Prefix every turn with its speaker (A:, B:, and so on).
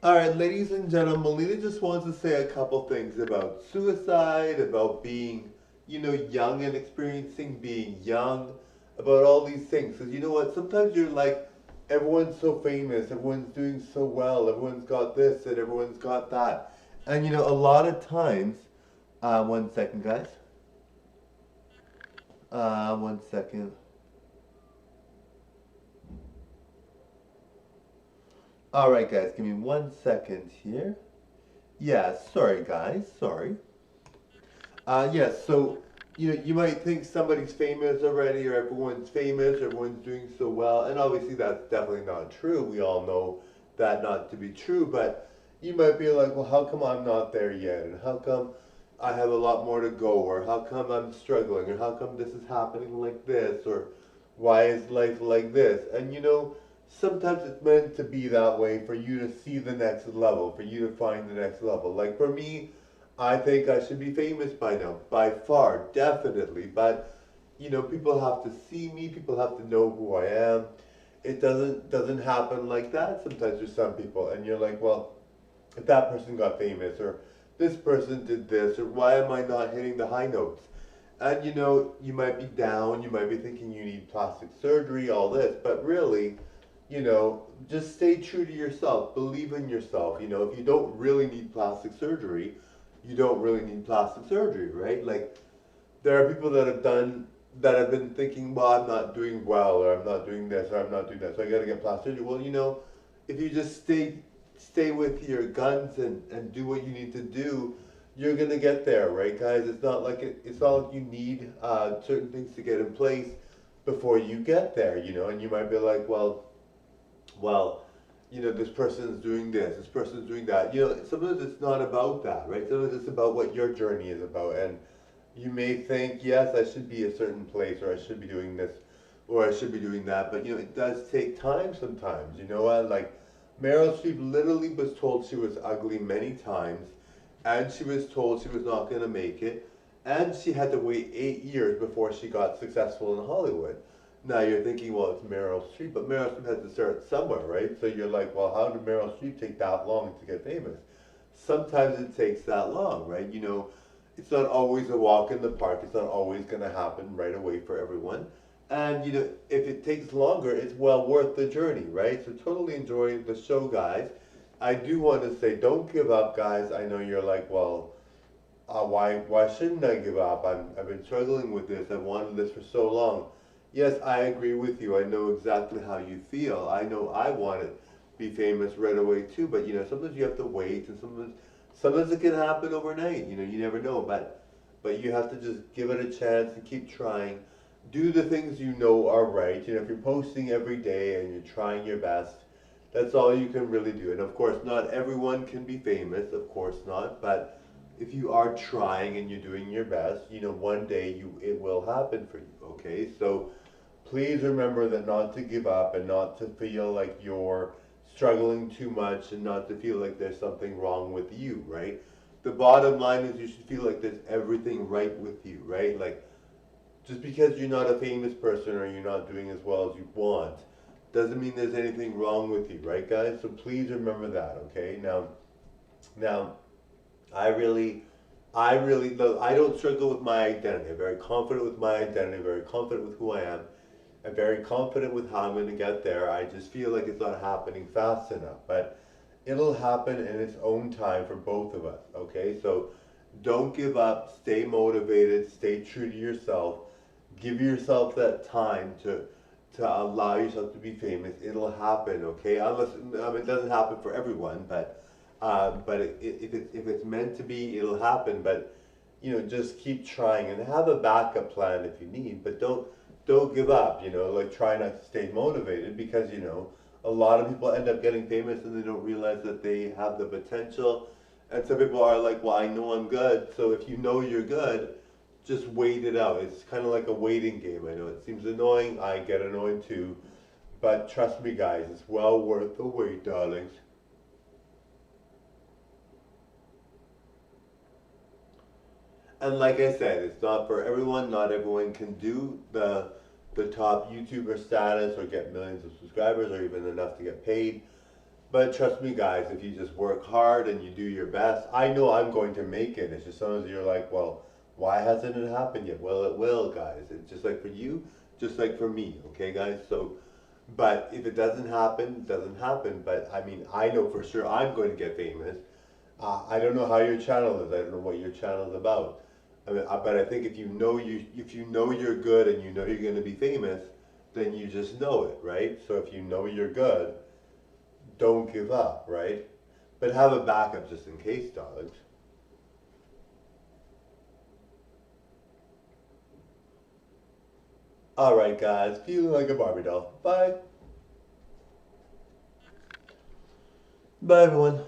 A: All right, ladies and gentlemen, Melina just wants to say a couple things about suicide, about being, young and experiencing being young, about all these things. Because you know what? Sometimes you're like, everyone's so famous, everyone's doing so well, everyone's got this and everyone's got that. And a lot of times, one second, guys. One second. All right, guys, give me 1 second here. Yeah, sorry, guys, sorry. Yes, so you might think somebody's famous already, or everyone's famous, or everyone's doing so well, and obviously that's definitely not true. We all know that not to be true, but you might be like, well, how come I'm not there yet, and how come I have a lot more to go, or how come I'm struggling, or how come this is happening like this, or why is life like this? And sometimes it's meant to be that way for you to see the next level, for you to find the next level. Like for me, I think I should be famous by now, by far, definitely. But people have to see me. People have to know who I am. It doesn't happen like that. Sometimes there's some people, and you're like, well, if that person got famous, or this person did this, or why am I not hitting the high notes? And you might be down. You might be thinking you need plastic surgery, all this, but really, just stay true to yourself. Believe in yourself. If you don't really need plastic surgery, you don't really need plastic surgery, right? Like there are people that have been thinking, well, I'm not doing well, or I'm not doing this, or I'm not doing that, so I got to get plastic surgery. Well, if you just stay with your guns and do what you need to do, you're gonna get there, right, guys? It's not like you need certain things to get in place before you get there, and you might be like, well, this person's doing this person's doing that. Sometimes it's not about that, right? Sometimes it's about what your journey is about. And you may think, yes, I should be a certain place, or I should be doing this, or I should be doing that. But it does take time sometimes. You know what? Like Meryl Streep literally was told she was ugly many times, and she was told she was not going to make it, and she had to wait 8 years before she got successful in Hollywood. Now you're thinking, well, it's Meryl Streep, but Meryl Streep had to start somewhere, right? So you're like, well, how did Meryl Streep take that long to get famous? Sometimes it takes that long, right? It's not always a walk in the park. It's not always going to happen right away for everyone. And if it takes longer, it's well worth the journey, right? So totally enjoy the show, guys. I do want to say, don't give up, guys. I know you're like, well, why shouldn't I give up? I've been struggling with this. I've wanted this for so long. Yes, I agree with you. I know exactly how you feel. I know I want to be famous right away too, but sometimes you have to wait, and sometimes it can happen overnight. You never know, but you have to just give it a chance and keep trying. Do the things you know are right. If you're posting every day and you're trying your best, that's all you can really do. And of course, not everyone can be famous, of course not, but if you are trying and you're doing your best, one day it will happen for you, okay? So please remember that not to give up, and not to feel like you're struggling too much, and not to feel like there's something wrong with you, right? The bottom line is you should feel like there's everything right with you, right? Like just because you're not a famous person, or you're not doing as well as you want, doesn't mean there's anything wrong with you, right, guys? So please remember that, okay? Now, I really, I don't struggle with my identity. I'm very confident with my identity, very confident with who I am. I'm very confident with how I'm going to get there. I just feel like it's not happening fast enough. But it'll happen in its own time for both of us, okay? So don't give up, stay motivated, stay true to yourself. Give yourself that time to allow yourself to be famous. It'll happen, okay? Unless it doesn't happen for everyone, but if it's meant to be, it'll happen. But just keep trying and have a backup plan if you need. But don't give up. Like try not to stay motivated, because a lot of people end up getting famous and they don't realize that they have the potential. And some people are like, well, I know I'm good. So if you know you're good, just wait it out. It's kind of like a waiting game. I know it seems annoying. I get annoyed too. But trust me, guys, it's well worth the wait, darlings. And like I said, it's not for everyone. Not everyone can do the top YouTuber status, or get millions of subscribers, or even enough to get paid. But trust me, guys, if you just work hard and you do your best, I know I'm going to make it. It's just sometimes you're like, well, why hasn't it happened yet? Well, it will, guys. It's just like for you, just like for me, okay, guys? So, but if it doesn't happen, it doesn't happen. But I mean, I know for sure I'm going to get famous. I don't know how your channel is. I don't know what your channel is about. I mean, but I think if you know you're good and you know you're going to be famous, then you just know it, right? So if you know you're good, don't give up, right? But have a backup just in case, darlings. All right, guys, feeling like a Barbie doll. Bye. Bye, everyone.